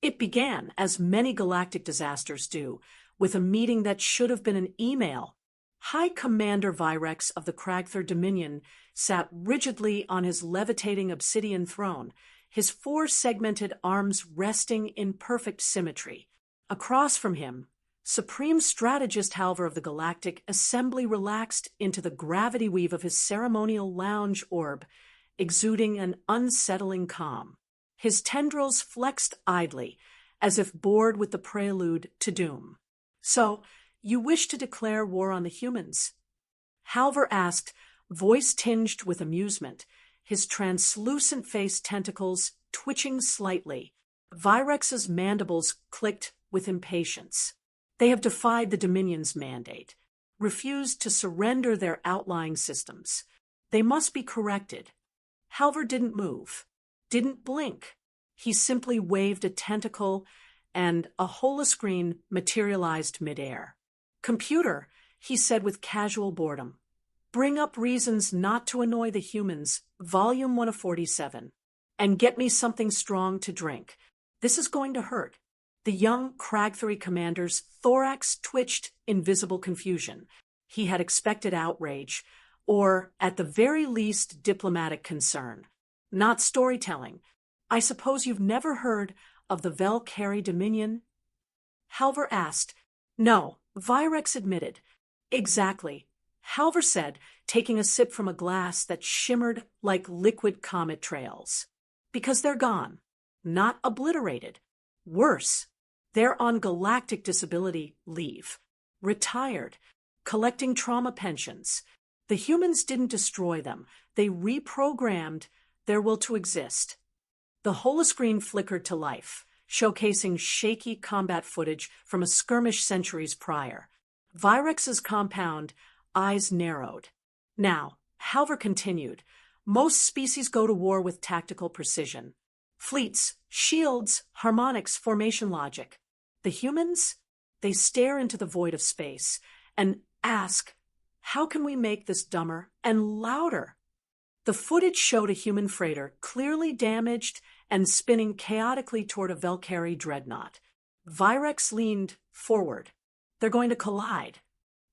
It began, as many galactic disasters do, with a meeting that should have been an email. High Commander Virex of the Kragther Dominion sat rigidly on his levitating obsidian throne, his four-segmented arms resting in perfect symmetry. Across from him, Supreme Strategist Halvar of the Galactic Assembly relaxed into the gravity weave of his ceremonial lounge orb, exuding an unsettling calm. His tendrils flexed idly, as if bored with the prelude to doom. "So, you wish to declare war on the humans?" Halvar asked, voice tinged with amusement, his translucent face tentacles twitching slightly. Virex's mandibles clicked with impatience. They have defied the Dominion's mandate, refused to surrender their outlying systems. They must be corrected. Halvar didn't move, didn't blink. He simply waved a tentacle, and a holoscreen materialized midair. "Computer," he said with casual boredom, "bring up Reasons Not to Annoy the Humans, Volume 147, and get me something strong to drink. This is going to hurt." The young Kragthery commander's thorax twitched in visible confusion. He had expected outrage, or, at the very least, diplomatic concern. Not storytelling. "I suppose you've never heard of the Velcari Dominion?" Halvar asked. "No," Virex admitted. "Exactly," Halvar said, taking a sip from a glass that shimmered like liquid comet trails. "Because they're gone. Not obliterated. Worse, they're on galactic disability leave. Retired. Collecting trauma pensions. The humans didn't destroy them. They reprogrammed their will to exist." The holoscreen flickered to life, showcasing shaky combat footage from a skirmish centuries prior. Virex's compound eyes narrowed. "Now," Halvar continued, "most species go to war with tactical precision. Fleets, shields, harmonics, formation logic. The humans? They stare into the void of space and ask, how can we make this dumber and louder?" The footage showed a human freighter clearly damaged and spinning chaotically toward a Velcari dreadnought. Virex leaned forward. "They're going to collide."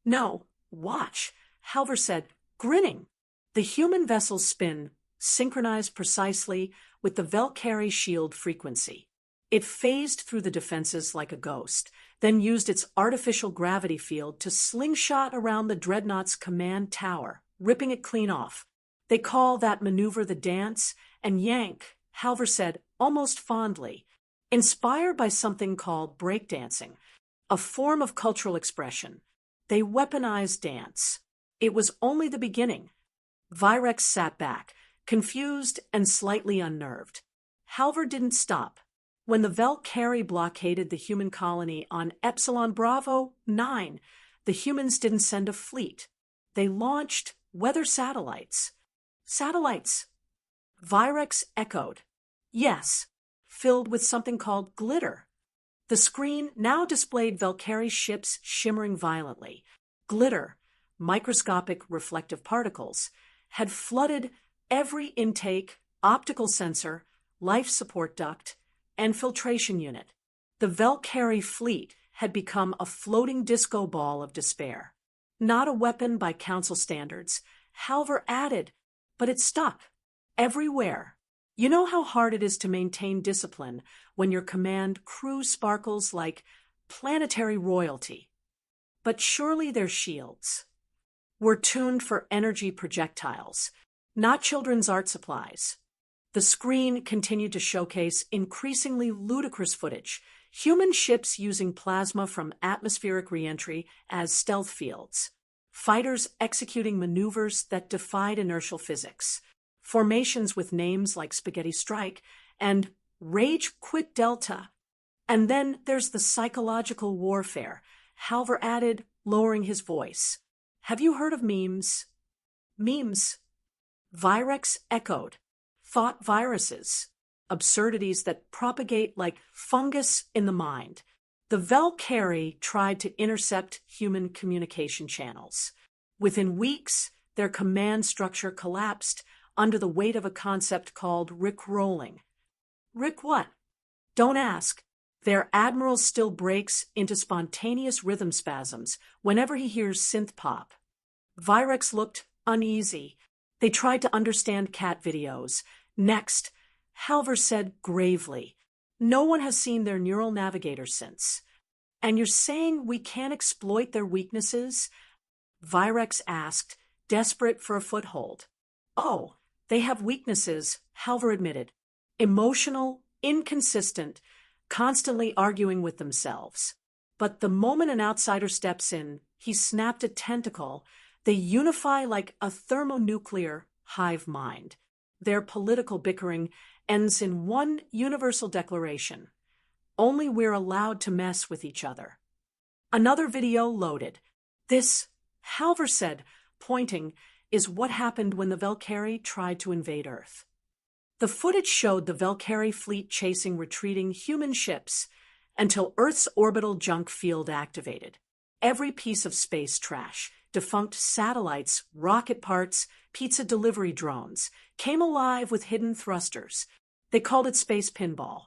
"No, watch," Halvar said, grinning. The human vessel's spin synchronized precisely with the Velcari shield frequency. It phased through the defenses like a ghost, then used its artificial gravity field to slingshot around the dreadnought's command tower, ripping it clean off. "They call that maneuver the dance," and yank, Halvar said, almost fondly, inspired by something called breakdancing, a form of cultural expression. They weaponized dance. It was only the beginning. Virex sat back, confused and slightly unnerved. Halvar didn't stop. When the Velcari blockaded the human colony on Epsilon Bravo 9, the humans didn't send a fleet. They launched weather satellites. "Satellites," Virex echoed. "Yes, filled with something called glitter." The screen now displayed Velcari ships shimmering violently. Glitter, microscopic reflective particles, had flooded every intake, optical sensor, life support duct, and filtration unit. The Velcari fleet had become a floating disco ball of despair. Not a weapon by council standards, Halvar added, but it stuck. Everywhere. You know how hard it is to maintain discipline when your command crew sparkles like planetary royalty. But surely their shields were tuned for energy projectiles, not children's art supplies. The screen continued to showcase increasingly ludicrous footage, human ships using plasma from atmospheric reentry as stealth fields, fighters executing maneuvers that defied inertial physics, formations with names like Spaghetti Strike and Rage Quit Delta. And then there's the psychological warfare, Halvar added, lowering his voice. "Have you heard of memes?" "Memes," Virex echoed. "Thought viruses, absurdities that propagate like fungus in the mind." The Velcari tried to intercept human communication channels. Within weeks, their command structure collapsed under the weight of a concept called Rickrolling. "Rick what?" "Don't ask. Their admiral still breaks into spontaneous rhythm spasms whenever he hears synth pop. Virex looked uneasy. They tried to understand cat videos. Next, Halver said gravely, "No one has seen their neural navigator since." "And you're saying we can't exploit their weaknesses?" Virex asked, desperate for a foothold. "Oh, they have weaknesses," Halver admitted. "Emotional, inconsistent, constantly arguing with themselves. But the moment an outsider steps in, he snapped a tentacle. They unify like a thermonuclear hive mind. Their political bickering ends in one universal declaration: only we're allowed to mess with each other." Another video loaded. "This," Halver said, pointing, "is what happened when the Valkyrie tried to invade Earth." The footage showed the Valkyrie fleet chasing retreating human ships until Earth's orbital junk field activated. Every piece of space trash, defunct satellites, rocket parts, pizza delivery drones, came alive with hidden thrusters. They called it space pinball.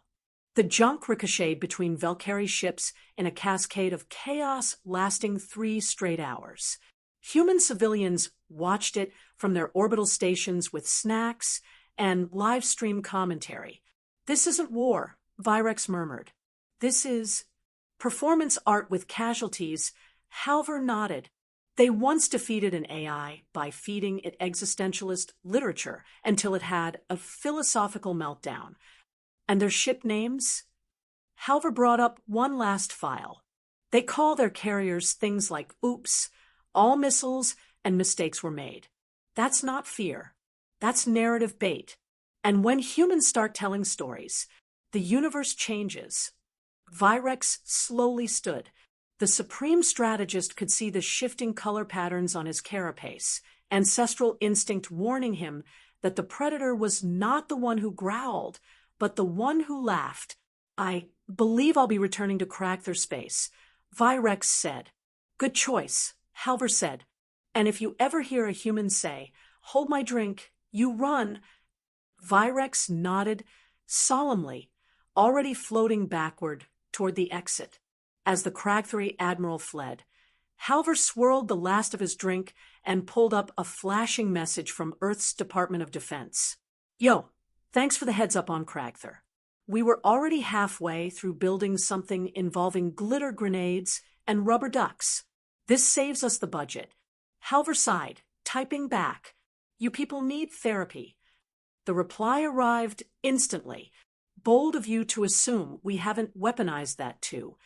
The junk ricocheted between Valkyrie ships in a cascade of chaos lasting 3 straight hours. Human civilians watched it from their orbital stations with snacks and live stream commentary. "This isn't war," Virex murmured. "This is performance art with casualties." Halver nodded. They once defeated an AI by feeding it existentialist literature until it had a philosophical meltdown. "And their ship names?" Halver brought up one last file. "They call their carriers things like oops, all missiles, and mistakes were made. That's not fear. That's narrative bait. And when humans start telling stories, the universe changes." Virex slowly stood. The supreme strategist could see the shifting color patterns on his carapace, ancestral instinct warning him that the predator was not the one who growled, but the one who laughed. "I believe I'll be returning to Cragther space," Virex said. "Good choice," Halver said. "And if you ever hear a human say, 'Hold my drink,' you run." Virex nodded solemnly, already floating backward toward the exit. As the Cragther admiral fled, Halver swirled the last of his drink and pulled up a flashing message from Earth's Department of Defense. "Yo, thanks for the heads up on Cragther. We were already halfway through building something involving glitter grenades and rubber ducks. This saves us the budget." Halver sighed, typing back, "You people need therapy." The reply arrived instantly. "Bold of you to assume we haven't weaponized that too."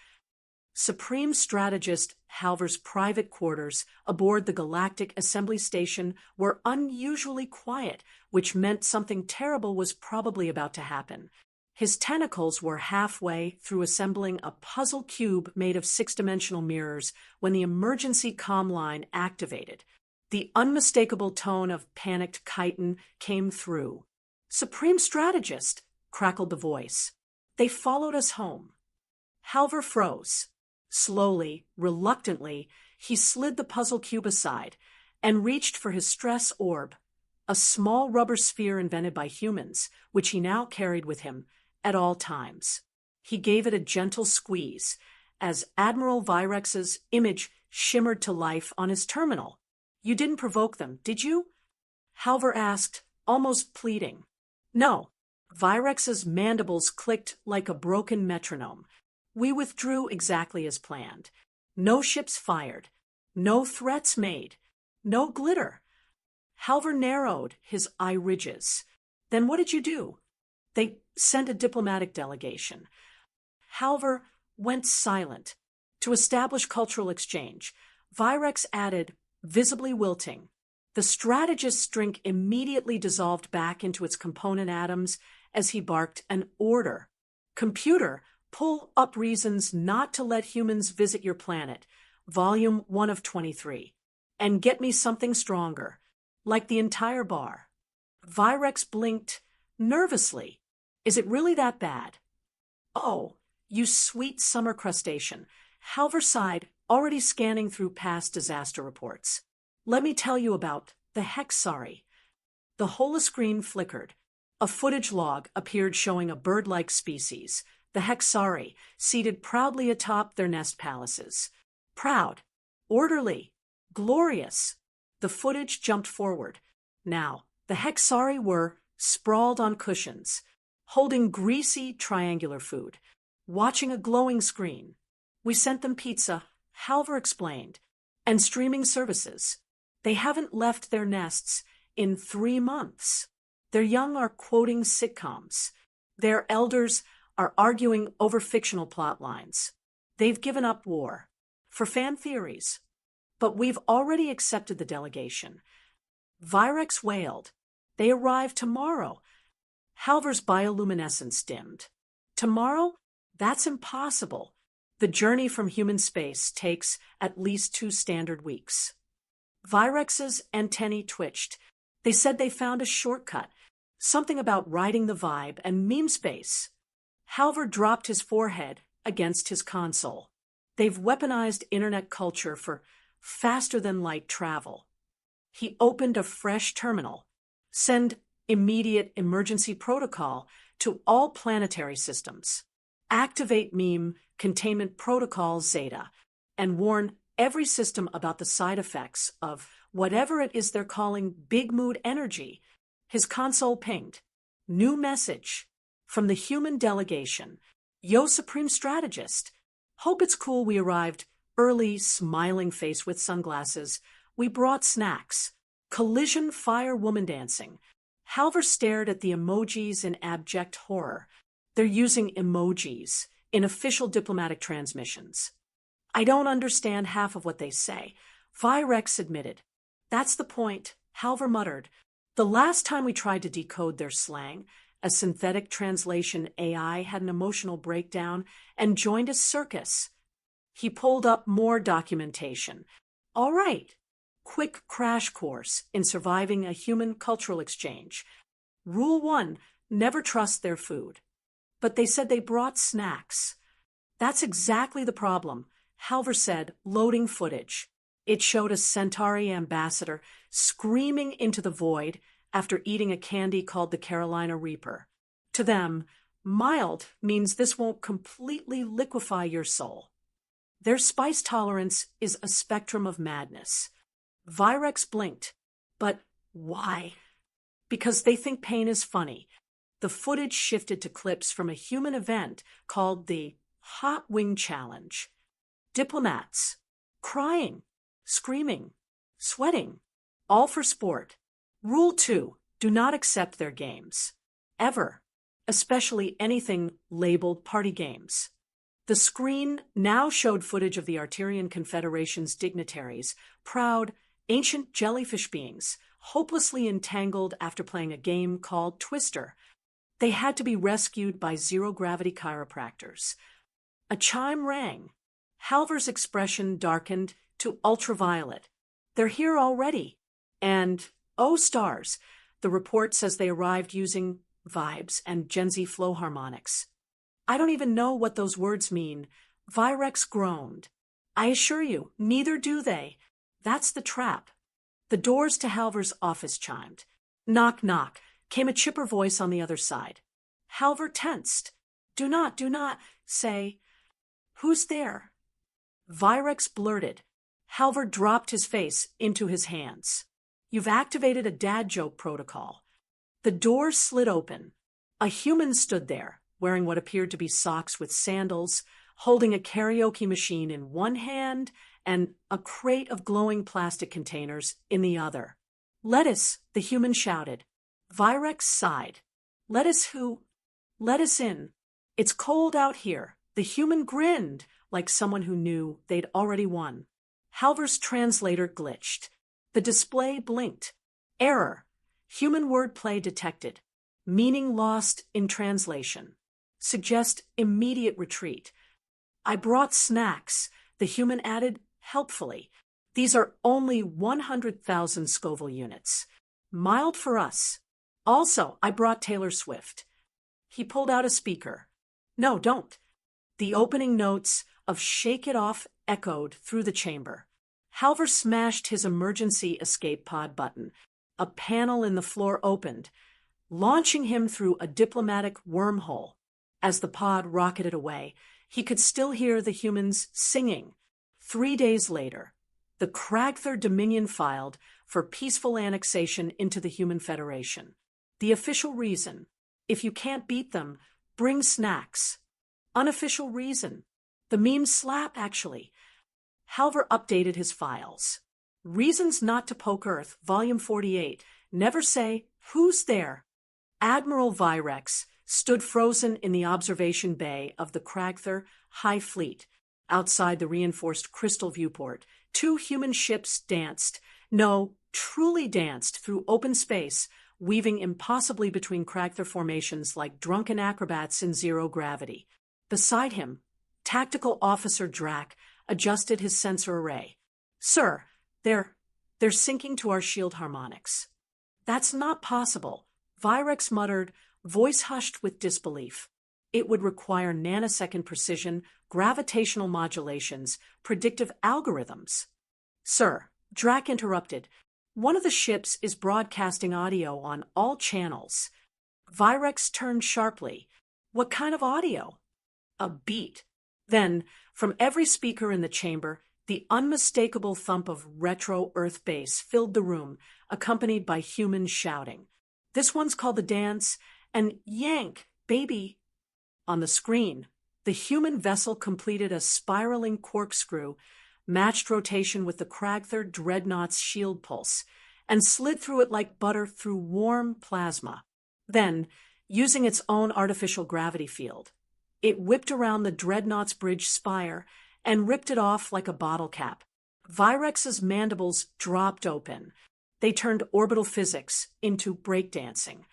Supreme Strategist Halver's private quarters aboard the Galactic Assembly Station were unusually quiet, which meant something terrible was probably about to happen. His tentacles were halfway through assembling a puzzle cube made of 6-dimensional mirrors when the emergency comm line activated. The unmistakable tone of panicked chitin came through. "Supreme Strategist," crackled the voice. "They followed us home." Halver froze. Slowly, reluctantly, he slid the puzzle cube aside and reached for his stress orb, a small rubber sphere invented by humans, which he now carried with him at all times. He gave it a gentle squeeze as Admiral Virex's image shimmered to life on his terminal. "You didn't provoke them, did you?" Halver asked, almost pleading. "No." Virex's mandibles clicked like a broken metronome. "We withdrew exactly as planned. No ships fired. No threats made. No glitter." Halver narrowed his eye ridges. "Then what did you do?" "They sent a diplomatic delegation." Halver went silent. "To establish cultural exchange." Virex added, visibly wilting. The strategist's drink immediately dissolved back into its component atoms as he barked an order. "Computer, pull up reasons not to let humans visit your planet, volume 1 of 23, and get me something stronger, like the entire bar." Virex blinked nervously. "Is it really that bad?" "Oh, you sweet summer crustacean," Halver sighed, already scanning through past disaster reports. "Let me tell you about the Hexari." The holoscreen flickered. A footage log appeared showing a bird-like species, the Hexari, seated proudly atop their nest palaces. Proud, orderly, glorious. The footage jumped forward. Now, the Hexari were sprawled on cushions, holding greasy triangular food, watching a glowing screen. We sent them pizza, Halver explained, and streaming services. They haven't left their nests in 3 months. Their young are quoting sitcoms. Their elders are arguing over fictional plot lines. They've given up war for fan theories. But we've already accepted the delegation. Virex wailed. They arrive tomorrow. Halver's bioluminescence dimmed. Tomorrow? That's impossible. The journey from human space takes at least 2 standard weeks. Virex's antennae twitched. They said they found a shortcut, something about riding the vibe and meme space. Halver dropped his forehead against his console. They've weaponized internet culture for faster-than-light travel. He opened a fresh terminal. Send immediate emergency protocol to all planetary systems. Activate meme containment protocol Zeta and warn every system about the side effects of whatever it is they're calling big mood energy. His console pinged. New message from the human delegation. Yo, Supreme Strategist. Hope it's cool we arrived early, smiling face with sunglasses. We brought snacks. Collision fire woman dancing. Halver stared at the emojis in abject horror. They're using emojis in official diplomatic transmissions. I don't understand half of what they say, Virex admitted. That's the point, Halver muttered. The last time we tried to decode their slang, a synthetic translation AI had an emotional breakdown and joined a circus. He pulled up more documentation. All right. Quick crash course in surviving a human cultural exchange. Rule 1, never trust their food. But they said they brought snacks. That's exactly the problem, Halver said, loading footage. It showed a Centauri ambassador screaming into the void after eating a candy called the Carolina Reaper. To them, mild means this won't completely liquefy your soul. Their spice tolerance is a spectrum of madness. Virex blinked. But why? Because they think pain is funny. The footage shifted to clips from a human event called the Hot Wing Challenge. Diplomats. Crying. Screaming. Sweating. All for sport. Rule 2. Do not accept their games. Ever. Especially anything labeled party games. The screen now showed footage of the Arterian Confederation's dignitaries, proud, ancient jellyfish beings, hopelessly entangled after playing a game called Twister. They had to be rescued by zero-gravity chiropractors. A chime rang. Halver's expression darkened to ultraviolet. They're here already. And, oh stars, the report says they arrived using vibes and Gen Z flow harmonics. I don't even know what those words mean. Virex groaned. I assure you, neither do they. That's the trap. The doors to Halver's office chimed. Knock, knock, came a chipper voice on the other side. Halver tensed. Do not say. Who's there? Virex blurted. Halver dropped his face into his hands. You've activated a dad joke protocol. The door slid open. A human stood there, wearing what appeared to be socks with sandals, holding a karaoke machine in one hand and a crate of glowing plastic containers in the other. Lettuce, the human shouted. Virex sighed. Lettuce who? Let us in. It's cold out here. The human grinned like someone who knew they'd already won. Halver's translator glitched. The display blinked. Error. Human wordplay detected. Meaning lost in translation. Suggest immediate retreat. I brought snacks, the human added helpfully. These are only 100,000 Scoville units. Mild for us. Also, I brought Taylor Swift. He pulled out a speaker. No, don't. The opening notes of Shake It Off echoed through the chamber. Halver smashed his emergency escape pod button. A panel in the floor opened, launching him through a diplomatic wormhole. As the pod rocketed away, he could still hear the humans singing. 3 days later, the Cragther Dominion filed for peaceful annexation into the Human Federation. The official reason: if you can't beat them, bring snacks. Unofficial reason: the memes slap, actually. Halver updated his files. Reasons Not to Poke Earth, Volume 48. Never say, "Who's there?" Admiral Virex stood frozen in the observation bay of the Cragther High Fleet. Outside the reinforced crystal viewport, 2 human ships danced. No, truly danced through open space, weaving impossibly between Cragther formations like drunken acrobats in zero gravity. Beside him, Tactical Officer Drac adjusted his sensor array. "Sir, they're syncing to our shield harmonics." "That's not possible," Virex muttered, voice hushed with disbelief. "It would require nanosecond precision, gravitational modulations, predictive algorithms." "Sir," Drac interrupted, "one of the ships is broadcasting audio on all channels." Virex turned sharply. "What kind of audio?" "A beat." Then, from every speaker in the chamber, the unmistakable thump of retro Earth bass filled the room, accompanied by humans shouting. "This one's called the dance," and "Yank, baby." On the screen, the human vessel completed a spiraling corkscrew, matched rotation with the Cragther Dreadnought's shield pulse, and slid through it like butter through warm plasma. Then, using its own artificial gravity field, it whipped around the Dreadnought's bridge spire and ripped it off like a bottle cap. Virex's mandibles dropped open. They turned orbital physics into breakdancing.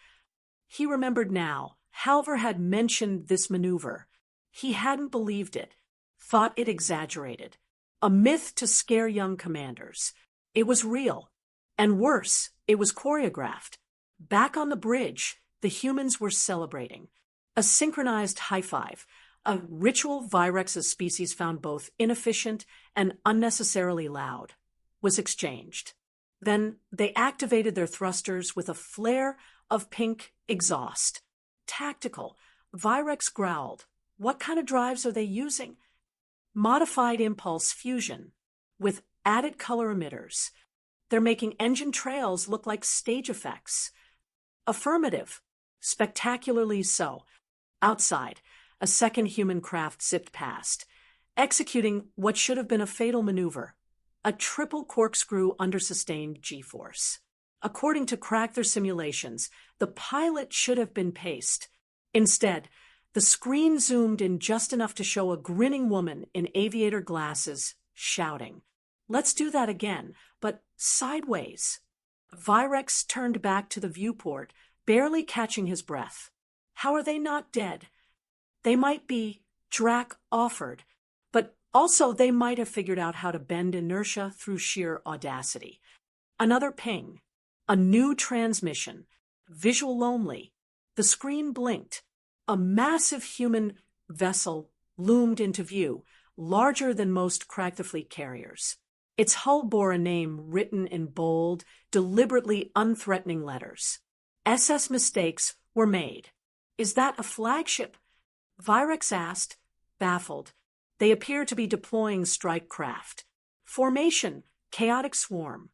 He remembered now. Halver had mentioned this maneuver. He hadn't believed it, thought it exaggerated. A myth to scare young commanders. It was real. And worse, it was choreographed. Back on the bridge, the humans were celebrating. A synchronized high five, a ritual Virex's species found both inefficient and unnecessarily loud, was exchanged. Then they activated their thrusters with a flare of pink exhaust. "Tactical," Virex growled. "What kind of drives are they using?" "Modified impulse fusion, with added color emitters. They're making engine trails look like stage effects." "Affirmative. Spectacularly so." Outside, a second human craft zipped past, executing what should have been a fatal maneuver, a triple corkscrew under sustained G-force. According to Cragther simulations, the pilot should have been paced. Instead, the screen zoomed in just enough to show a grinning woman in aviator glasses, shouting. "Let's do that again, but sideways." Virex turned back to the viewport, barely catching his breath. "How are they not dead?" "They might be," Drac offered, "but also they might have figured out how to bend inertia through sheer audacity." Another ping. A new transmission. Visual only. The screen blinked. A massive human vessel loomed into view, larger than most Cragther fleet carriers. Its hull bore a name written in bold, deliberately unthreatening letters. SS mistakes were made. "Is that a flagship?" Virex asked, baffled. "They appear to be deploying strike craft. Formation, chaotic swarm."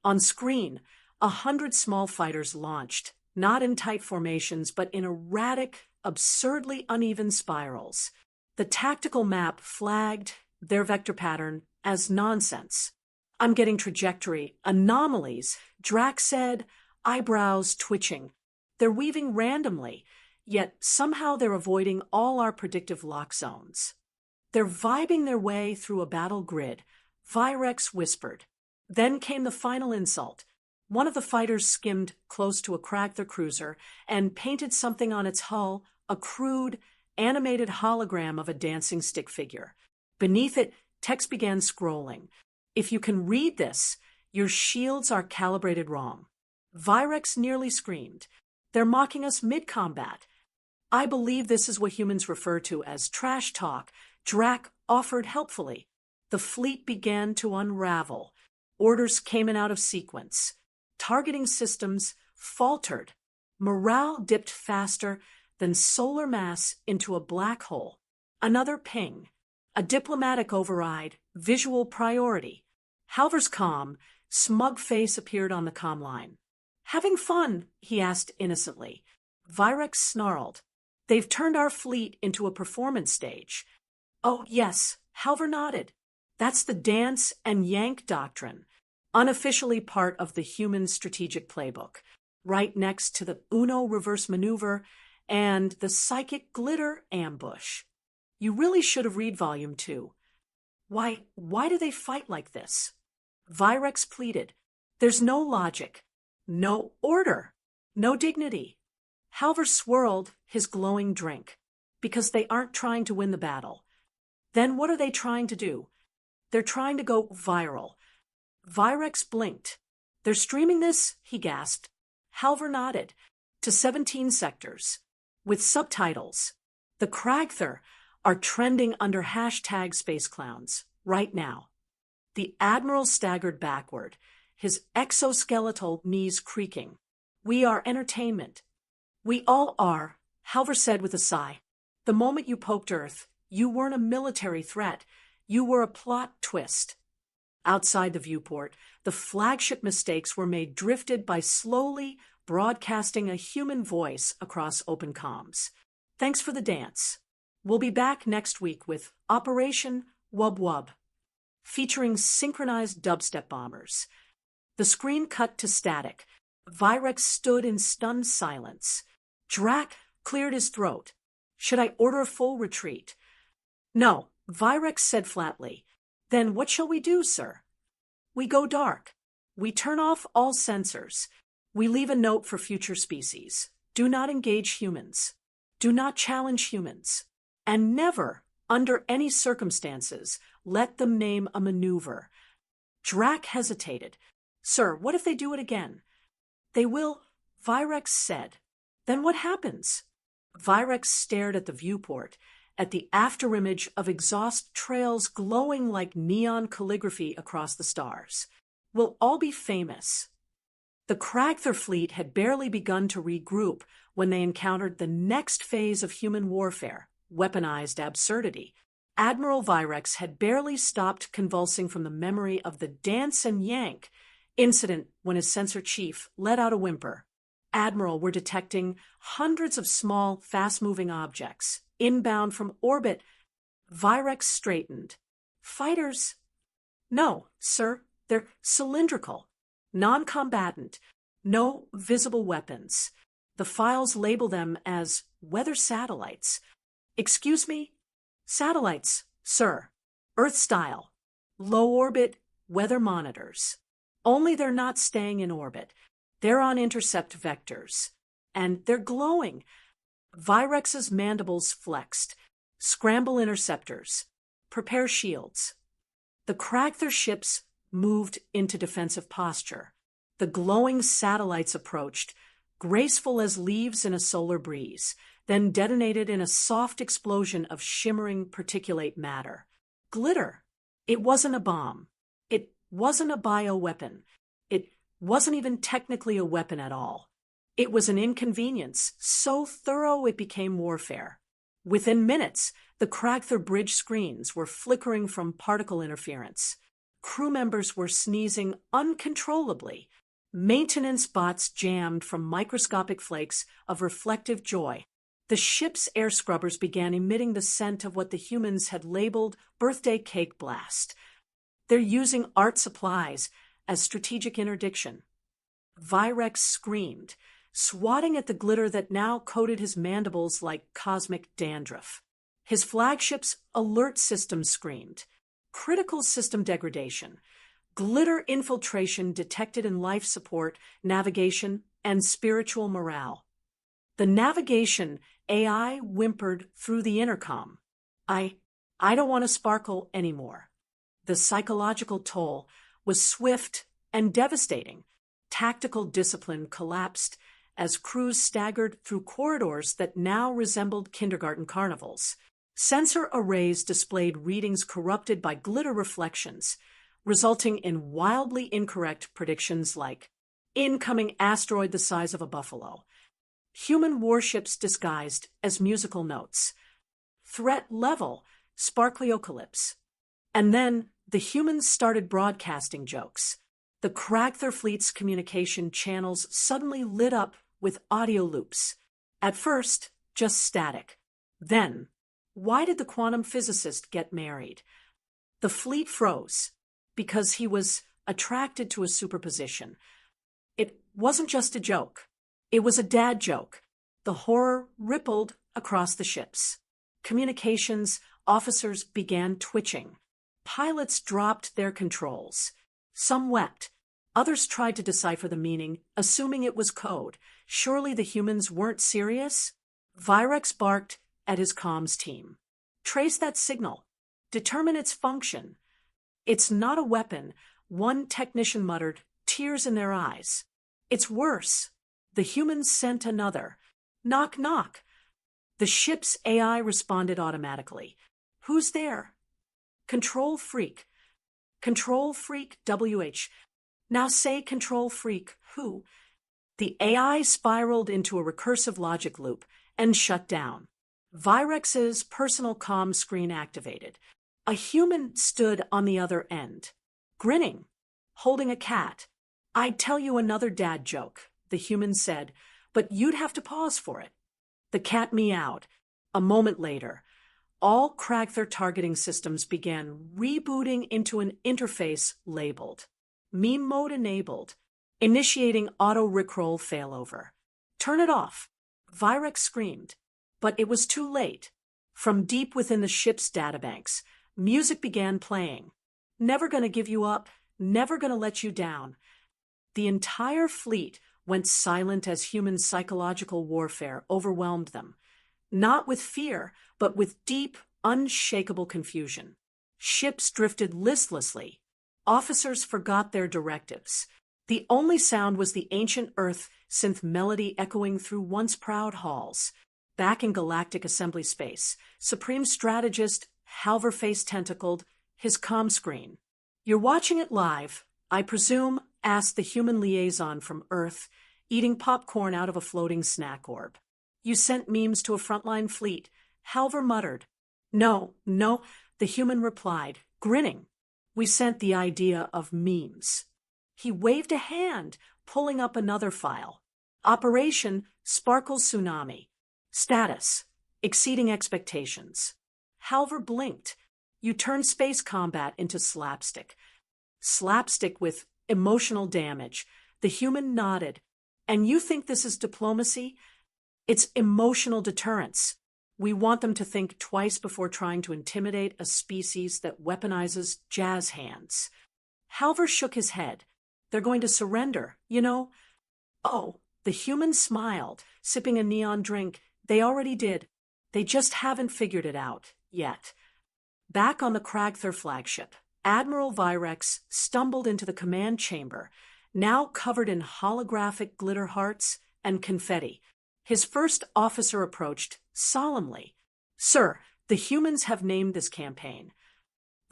On screen, 100 small fighters launched, not in tight formations, but in erratic, absurdly uneven spirals. The tactical map flagged their vector pattern as nonsense. "I'm getting trajectory anomalies," Drac said, eyebrows twitching. "They're weaving randomly, yet somehow they're avoiding all our predictive lock zones." "They're vibing their way through a battle grid," Virex whispered. Then came the final insult. One of the fighters skimmed close to a Cragther cruiser and painted something on its hull, a crude, animated hologram of a dancing stick figure. Beneath it, text began scrolling. "If you can read this, your shields are calibrated wrong." Virex nearly screamed. "They're mocking us mid-combat." "I believe this is what humans refer to as trash talk," Drac offered helpfully. The fleet began to unravel. Orders came in out of sequence. Targeting systems faltered. Morale dipped faster then solar mass into a black hole. Another ping. A diplomatic override, visual priority. Halvor's calm, smug face appeared on the comm line. Having fun? He asked innocently. Virex snarled. They've turned our fleet into a performance stage. Oh, yes, Halvor nodded. That's the dance and yank doctrine, unofficially part of the human strategic playbook, right next to the Uno reverse maneuver and the psychic glitter ambush. You really should have read Volume 2. Why do they fight like this? Virex pleaded. There's no logic, no order, no dignity. Halvor swirled his glowing drink. Because they aren't trying to win the battle. Then what are they trying to do? They're trying to go viral. Virex blinked. They're streaming this, he gasped. Halvor nodded. To 17 sectors. With subtitles. The Kragther are trending under hashtag #SpaceClowns right now. The Admiral staggered backward, his exoskeletal knees creaking. We are entertainment. We all are, Halvor said with a sigh. The moment you poked Earth, you weren't a military threat. You were a plot twist. Outside the viewport, the flagship mistakes were made drifted by slowly broadcasting a human voice across open comms. Thanks for the dance. We'll be back next week with Operation Wub Wub, featuring synchronized dubstep bombers. The screen cut to static. Virex stood in stunned silence. Drac cleared his throat. Should I order a full retreat? No, Virex said flatly. Then what shall we do, sir? We go dark. We turn off all sensors. We leave a note for future species. Do not engage humans. Do not challenge humans. And never, under any circumstances, let them name a maneuver. Drac hesitated. Sir, what if they do it again? They will, Virex said. Then what happens? Virex stared at the viewport, at the afterimage of exhaust trails glowing like neon calligraphy across the stars. We'll all be famous. The Kragther fleet had barely begun to regroup when they encountered the next phase of human warfare, weaponized absurdity. Admiral Virex had barely stopped convulsing from the memory of the dance and yank incident when his sensor chief let out a whimper. Admiral, we're detecting hundreds of small, fast-moving objects, inbound from orbit. Virex straightened. Fighters? No, sir, they're cylindrical, non-combatant, no visible weapons. The files label them as weather satellites. Excuse me? Satellites, sir. Earth-style. Low-orbit weather monitors. Only they're not staying in orbit. They're on intercept vectors. And they're glowing. Virex's mandibles flexed. Scramble interceptors. Prepare shields. The Kragther ships moved into defensive posture. The glowing satellites approached, graceful as leaves in a solar breeze, then detonated in a soft explosion of shimmering particulate matter. Glitter. It wasn't a bomb. It wasn't a bioweapon. It wasn't even technically a weapon at all. It was an inconvenience, so thorough it became warfare. Within minutes, the Kragther bridge screens were flickering from particle interference. Crew members were sneezing uncontrollably. Maintenance bots jammed from microscopic flakes of reflective joy. The ship's air scrubbers began emitting the scent of what the humans had labeled birthday cake blast. They're using art supplies as strategic interdiction. Virex screamed, swatting at the glitter that now coated his mandibles like cosmic dandruff. His flagship's alert system screamed. Critical system degradation. Glitter infiltration detected in life support, navigation, and spiritual morale. The navigation AI whimpered through the intercom. I don't want to sparkle anymore. The psychological toll was swift and devastating. Tactical discipline collapsed as crews staggered through corridors that now resembled kindergarten carnivals. Sensor arrays displayed readings corrupted by glitter reflections, resulting in wildly incorrect predictions like incoming asteroid the size of a buffalo. human warships disguised as musical notes. Threat level, sparklyocalypse. And then the humans started broadcasting jokes. The Kragther fleet's communication channels suddenly lit up with audio loops. At first, just static. Then, why did the quantum physicist get married? The fleet froze because he was attracted to a superposition. It wasn't just a joke. It was a dad joke. The horror rippled across the ships. Communications officers began twitching. Pilots dropped their controls. Some wept. Others tried to decipher the meaning, assuming it was code. Surely the humans weren't serious? Virex barked at his comms team. Trace that signal. Determine its function. It's not a weapon, one technician muttered, tears in their eyes. It's worse. The humans sent another. Knock, knock. The ship's AI responded automatically. Who's there? Control freak. Control freak WH. Now say control freak who? The AI spiraled into a recursive logic loop and shut down. Virex's personal comm screen activated. A human stood on the other end, grinning, holding a cat. I'd tell you another dad joke, the human said, but you'd have to pause for it. The cat meowed. A moment later, all Kragther targeting systems began rebooting into an interface labeled meme mode enabled, initiating auto rickroll failover. Turn it off. Virex screamed, but it was too late. From deep within the ship's databanks, music began playing. Never gonna give you up, never gonna let you down. The entire fleet went silent as human psychological warfare overwhelmed them. Not with fear, but with deep, unshakable confusion. Ships drifted listlessly. Officers forgot their directives. The only sound was the ancient Earth synth melody echoing through once proud halls. Back in galactic assembly space, Supreme Strategist Halver face tentacled, his comm screen. You're watching it live, I presume, asked the human liaison from Earth, eating popcorn out of a floating snack orb. You sent memes to a frontline fleet, Halver muttered. No, the human replied, grinning. We sent the idea of memes. He waved a hand, pulling up another file. Operation Sparkle Tsunami. Status: exceeding expectations. Halver blinked. You turned space combat into slapstick. Slapstick with emotional damage. The human nodded. And you think this is diplomacy? It's emotional deterrence. We want them to think twice before trying to intimidate a species that weaponizes jazz hands. Halver shook his head. They're going to surrender, you know? Oh, the human smiled, sipping a neon drink. They already did. They just haven't figured it out yet. Back on the Kragther flagship, Admiral Virex stumbled into the command chamber, now covered in holographic glitter hearts and confetti. His first officer approached solemnly. Sir, the humans have named this campaign.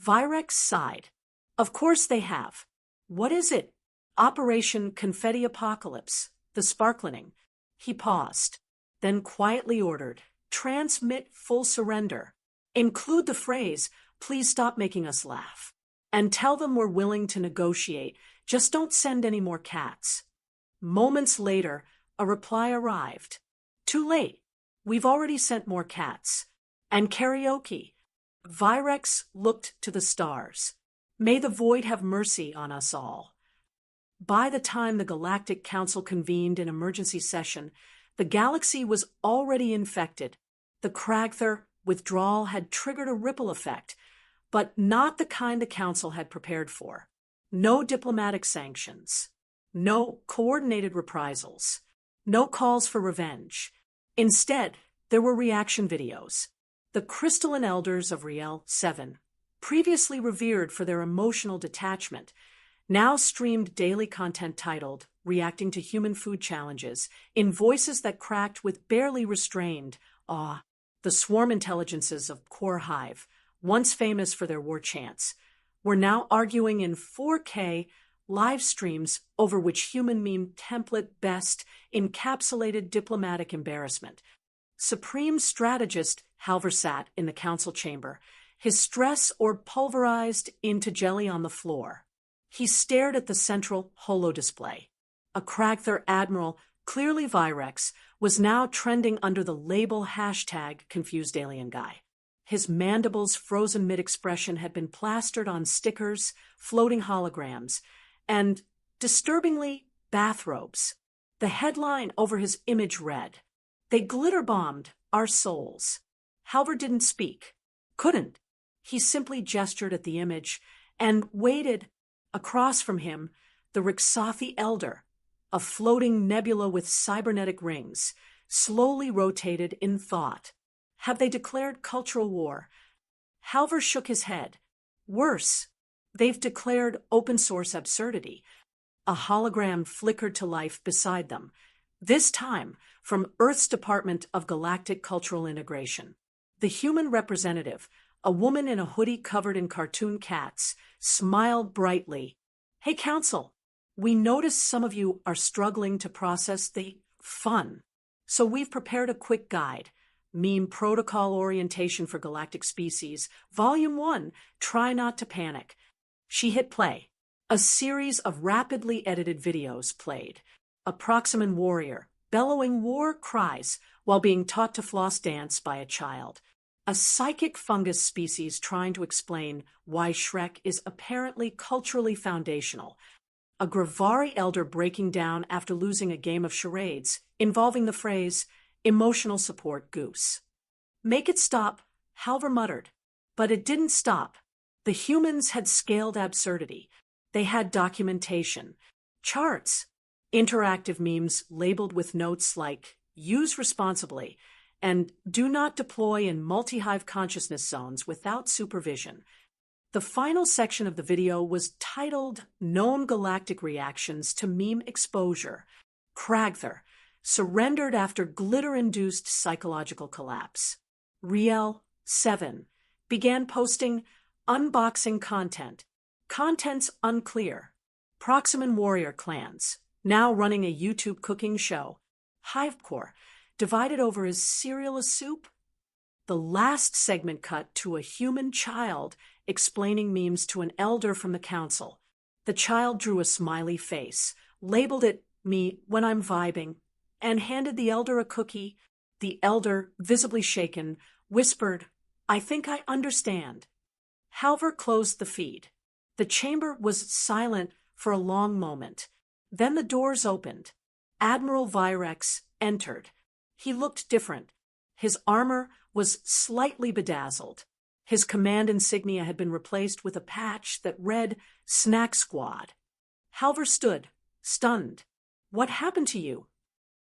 Virex sighed. Of course they have. What is it? Operation Confetti Apocalypse, the Sparklining. He paused, then quietly ordered, transmit full surrender. Include the phrase, please stop making us laugh. And tell them we're willing to negotiate, just don't send any more cats. Moments later, a reply arrived. Too late. We've already sent more cats. And karaoke. Virex looked to the stars. May the void have mercy on us all. By the time the Galactic Council convened an emergency session, the galaxy was already infected. The Kragther withdrawal had triggered a ripple effect, but not the kind the Council had prepared for. No diplomatic sanctions. No coordinated reprisals. No calls for revenge. Instead, there were reaction videos. The crystalline elders of Riel 7, previously revered for their emotional detachment, now streamed daily content titled Reacting to Human Food Challenges in voices that cracked with barely restrained awe. The swarm intelligences of Core Hive, once famous for their war chants, were now arguing in 4K live streams over which human meme template best encapsulated diplomatic embarrassment. Supreme strategist Halver sat in the council chamber, his stress or pulverized into jelly on the floor. He stared at the central holo display. A Kragther admiral, clearly Virex, was now trending under the label #ConfusedAlienGuy. His mandibles frozen mid-expression had been plastered on stickers, floating holograms, and, disturbingly, bathrobes. The headline over his image read, "They glitter-bombed our souls." Halver didn't speak. Couldn't. He simply gestured at the image and waited. Across from him, the Rixathi Elder, a floating nebula with cybernetic rings, slowly rotated in thought. Have they declared cultural war? Halver shook his head. Worse, they've declared open-source absurdity. A hologram flickered to life beside them, this time from Earth's Department of Galactic Cultural Integration. The human representative, a woman in a hoodie covered in cartoon cats, smiled brightly. "Hey, Council, we noticed some of you are struggling to process the fun, so we've prepared a quick guide. Meme Protocol Orientation for Galactic Species, Volume 1, Try Not to Panic." She hit play. A series of rapidly edited videos played. A Proximan warrior, bellowing war cries while being taught to floss dance by a child. A psychic fungus species trying to explain why Shrek is apparently culturally foundational. A Gravari elder breaking down after losing a game of charades involving the phrase, "emotional support goose." "Make it stop," Halver muttered. But it didn't stop. The humans had scaled absurdity. They had documentation, charts, interactive memes labeled with notes like, "Use responsibly," and "Do not deploy in multi-hive consciousness zones without supervision." The final section of the video was titled "Known Galactic Reactions to Meme Exposure." Kragther, surrendered after glitter-induced psychological collapse. Riel, 7, began posting unboxing content. Contents unclear. Proximan warrior clans, now running a YouTube cooking show. Hivecore, divided over his cereal soup? The last segment cut to a human child explaining memes to an elder from the council. The child drew a smiley face, labeled it "me when I'm vibing," and handed the elder a cookie. The elder, visibly shaken, whispered, "I think I understand." Halver closed the feed. The chamber was silent for a long moment. Then the doors opened. Admiral Virex entered. He looked different. His armor was slightly bedazzled. His command insignia had been replaced with a patch that read "Snack Squad." Halver stood, stunned. "What happened to you?"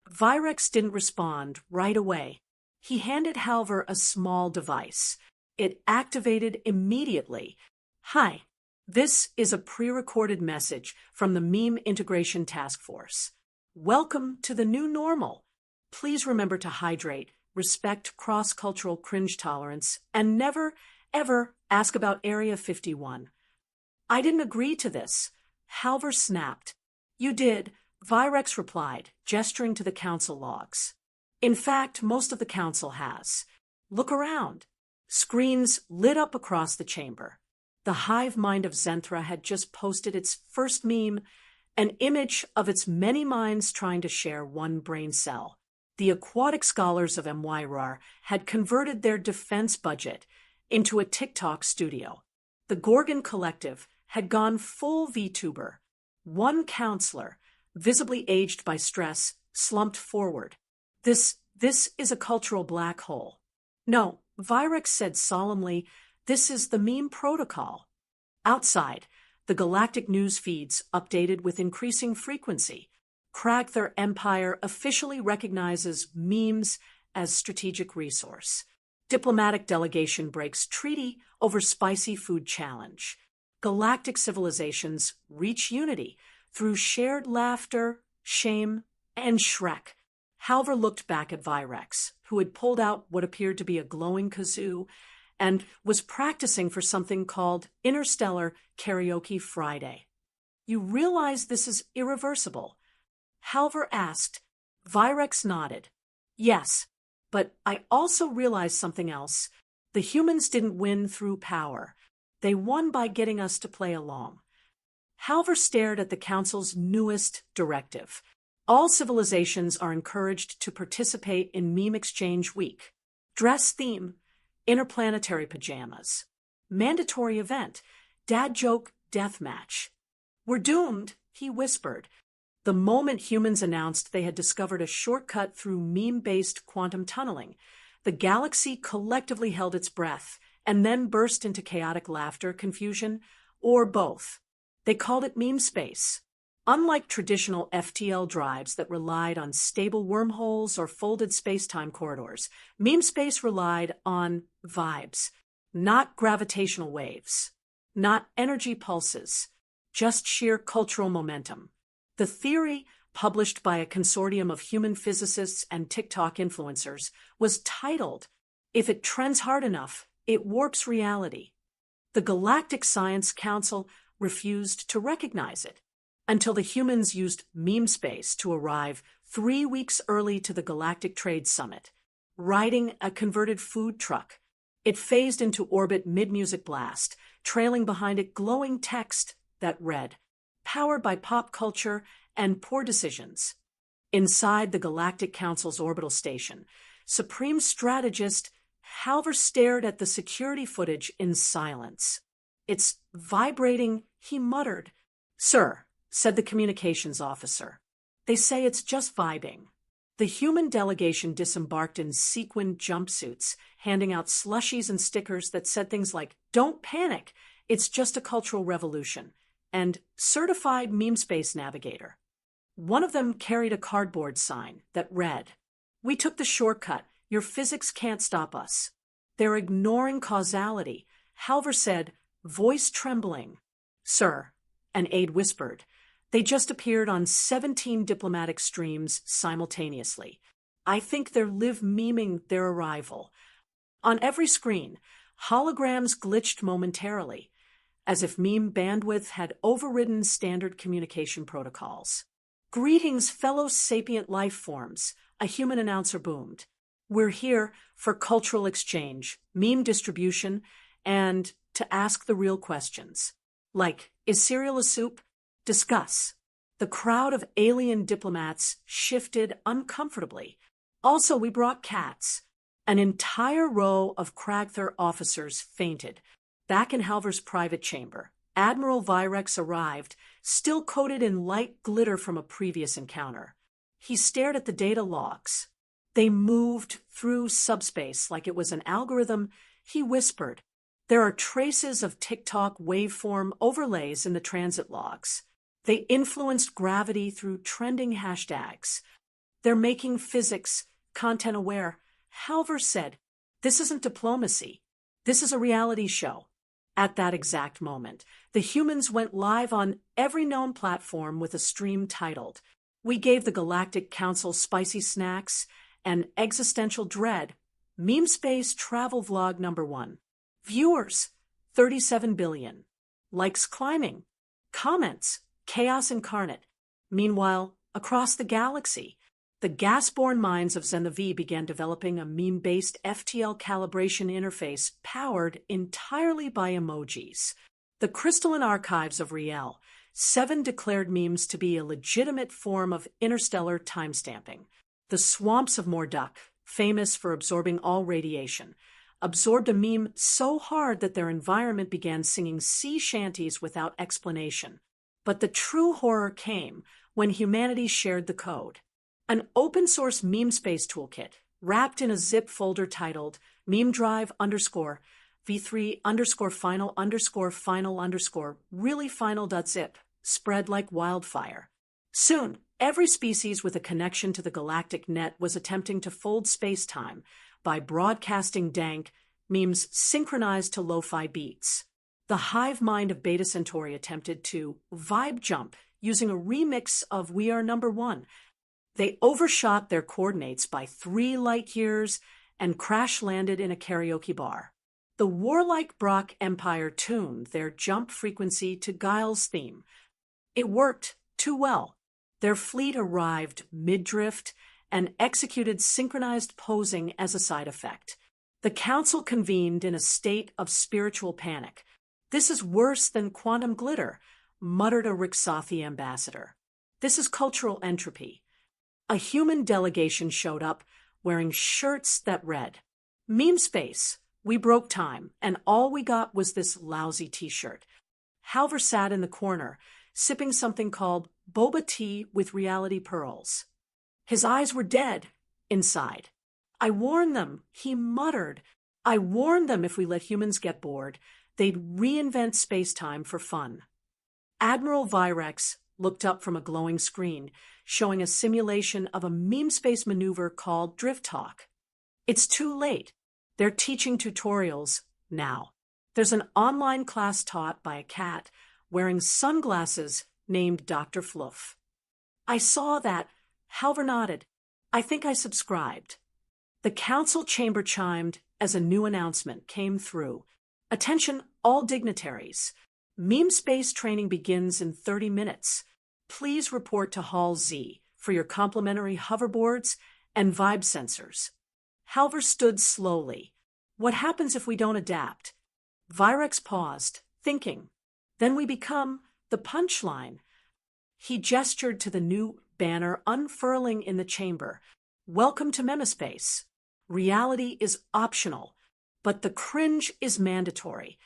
Virex didn't respond right away. He handed Halver a small device. It activated immediately. "Hi, this is a pre-recorded message from the Meme Integration Task Force. Welcome to the new normal. Please remember to hydrate, respect cross-cultural cringe tolerance, and never, ever ask about Area 51. "I didn't agree to this," Halver snapped. "You did," Virex replied, gesturing to the council logs. "In fact, most of the council has. Look around." Screens lit up across the chamber. The hive mind of Zenthra had just posted its first meme, an image of its many minds trying to share one brain cell. The aquatic scholars of MYRAR had converted their defense budget into a TikTok studio. The Gorgon Collective had gone full VTuber. One counselor, visibly aged by stress, slumped forward. This is a cultural black hole." "No," Virex said solemnly, "this is the meme protocol." Outside, the galactic news feeds updated with increasing frequency. Kragther Empire officially recognizes memes as strategic resource. Diplomatic delegation breaks treaty over spicy food challenge. Galactic civilizations reach unity through shared laughter, shame, and Shrek. Halver looked back at Virex, who had pulled out what appeared to be a glowing kazoo and was practicing for something called Interstellar Karaoke Friday. You realize this is irreversible? Halver asked. Virex nodded. Yes, but I also realized something else. The humans didn't win through power. They won by getting us to play along. Halver stared at the Council's newest directive. All civilizations are encouraged to participate in Meme Exchange Week. Dress theme, interplanetary pajamas. Mandatory event, dad joke deathmatch. We're doomed, he whispered. The moment humans announced they had discovered a shortcut through meme-based quantum tunneling, the galaxy collectively held its breath and then burst into chaotic laughter, confusion, or both. They called it meme space. Unlike traditional FTL drives that relied on stable wormholes or folded space-time corridors, meme space relied on vibes, not gravitational waves, not energy pulses, just sheer cultural momentum. The theory, published by a consortium of human physicists and TikTok influencers, was titled, "If it trends hard enough, it warps reality." The Galactic Science Council refused to recognize it until the humans used meme space to arrive 3 weeks early to the Galactic Trade Summit, riding a converted food truck. It phased into orbit mid-music blast, trailing behind it glowing text that read, "Powered by pop culture and poor decisions." Inside the Galactic Council's orbital station, Supreme Strategist Halver stared at the security footage in silence. "It's vibrating," he muttered. "Sir," said the communications officer, "they say it's just vibing." The human delegation disembarked in sequined jumpsuits, handing out slushies and stickers that said things like, "Don't panic, it's just a cultural revolution," and "Certified Meme Space Navigator." One of them carried a cardboard sign that read, "We took the shortcut, your physics can't stop us." "They're ignoring causality," Halver said, voice trembling. "Sir," an aide whispered, "they just appeared on 17 diplomatic streams simultaneously. I think they're live memeing their arrival." On every screen, holograms glitched momentarily, as if meme bandwidth had overridden standard communication protocols. "Greetings, fellow sapient life forms," a human announcer boomed. "We're here for cultural exchange, meme distribution, and to ask the real questions. Like, is cereal a soup? Discuss." The crowd of alien diplomats shifted uncomfortably. "Also, we brought cats." An entire row of Kragther officers fainted. Back in Halver's private chamber, Admiral Virex arrived, still coated in light glitter from a previous encounter. He stared at the data logs. They moved through subspace like it was an algorithm. He whispered, "There are traces of TikTok waveform overlays in the transit logs. They influenced gravity through trending hashtags. They're making physics content aware." Halver said, "This isn't diplomacy. This is a reality show." At that exact moment, the humans went live on every known platform with a stream titled, "We gave the Galactic Council spicy snacks and existential dread. Meme Space Travel Vlog #1. Viewers, 37 billion. Likes climbing. Comments, chaos incarnate." Meanwhile, across the galaxy, the gas-borne minds of Zen the V began developing a meme-based FTL calibration interface powered entirely by emojis. The crystalline archives of Riel, 7 declared memes to be a legitimate form of interstellar timestamping. The swamps of Morduk, famous for absorbing all radiation, absorbed a meme so hard that their environment began singing sea shanties without explanation. But the true horror came when humanity shared the code. An open-source meme space toolkit, wrapped in a zip folder titled memedrive_v3_final_final_reallyfinal.zip, spread like wildfire. Soon, every species with a connection to the galactic net was attempting to fold space-time by broadcasting dank memes synchronized to lo-fi beats. The hive mind of Beta Centauri attempted to vibe jump using a remix of We Are #1. They overshot their coordinates by 3 light years and crash-landed in a karaoke bar. The warlike Brock Empire tuned their jump frequency to Guile's theme, It worked too well. Their fleet arrived mid-drift and executed synchronized posing as a side effect. The council convened in a state of spiritual panic. "This is worse than quantum glitter," muttered a Rixathi ambassador. "This is cultural entropy." A human delegation showed up wearing shirts that read, "Meme space, we broke time, and all we got was this lousy t-shirt." Halver sat in the corner, sipping something called boba tea with reality pearls. His eyes were dead inside. "I warned them," he muttered. "I warned them if we let humans get bored, they'd reinvent space-time for fun." Admiral Virex looked up from a glowing screen, showing a simulation of a meme space maneuver called Drift Talk. "It's too late. They're teaching tutorials now. There's an online class taught by a cat wearing sunglasses named Dr. Fluff." "I saw that," Halver nodded. "I think I subscribed." The council chamber chimed as a new announcement came through. "Attention all dignitaries. Meme space training begins in 30 minutes. Please report to Hall Z for your complimentary hoverboards and vibe sensors." Halver stood slowly. "What happens if we don't adapt?" Virex paused, thinking. "Then we become the punchline." He gestured to the new banner unfurling in the chamber. "Welcome to Memaspace. Reality is optional, but the cringe is mandatory."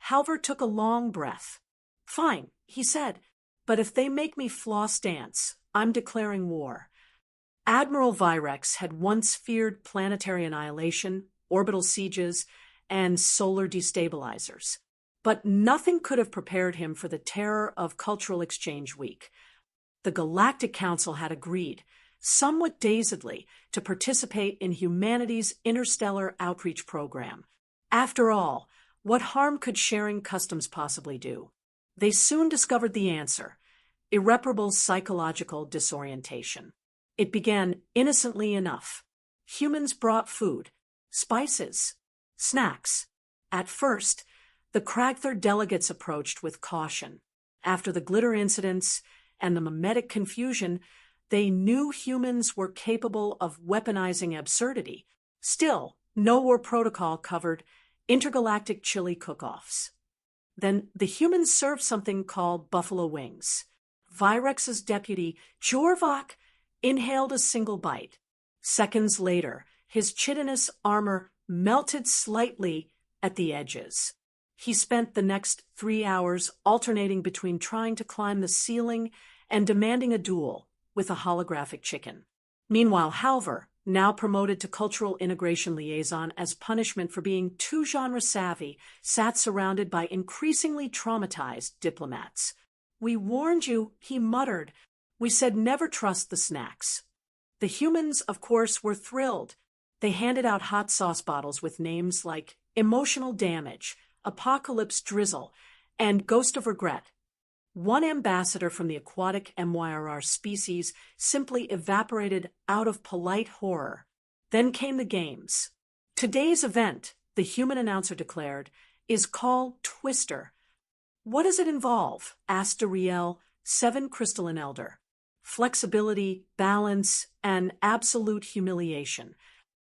Halver took a long breath. "Fine," he said, "but if they make me floss dance, I'm declaring war." Admiral Virex had once feared planetary annihilation, orbital sieges, and solar destabilizers. But nothing could have prepared him for the terror of Cultural Exchange Week. The Galactic Council had agreed, somewhat dazedly, to participate in humanity's interstellar outreach program. After all, what harm could sharing customs possibly do? They soon discovered the answer: irreparable psychological disorientation. It began innocently enough. Humans brought food, spices, snacks. At first, the Kragther delegates approached with caution. After the glitter incidents and the mimetic confusion, they knew humans were capable of weaponizing absurdity. Still, no war protocol covered intergalactic chili cook-offs. Then the humans served something called buffalo wings. Virex's deputy, Jorvok, inhaled a single bite. Seconds later, his chitinous armor melted slightly at the edges. He spent the next 3 hours alternating between trying to climb the ceiling and demanding a duel with a holographic chicken. Meanwhile, Halver, now promoted to Cultural Integration Liaison as punishment for being too genre-savvy, sat surrounded by increasingly traumatized diplomats. "We warned you," he muttered. "We said never trust the snacks." The humans, of course, were thrilled. They handed out hot sauce bottles with names like Emotional Damage, Apocalypse Drizzle, and Ghost of Regret. One ambassador from the aquatic MYRR species simply evaporated out of polite horror. Then came the games. "Today's event," the human announcer declared, "is called Twister." "What does it involve?" asked Ariel, 7 crystalline elder. "Flexibility, balance, and absolute humiliation."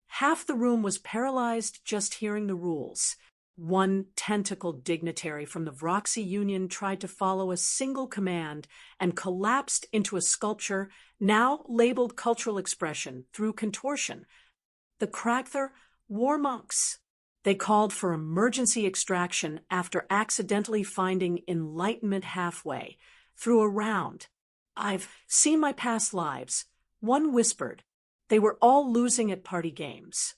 Half the room was paralyzed just hearing the rules. One tentacled dignitary from the Vroxy Union tried to follow a single command and collapsed into a sculpture now labeled cultural expression through contortion. The Kragther were monks. They called for emergency extraction after accidentally finding enlightenment halfway, through a round. "I've seen my past lives," one whispered. They were all losing at party games.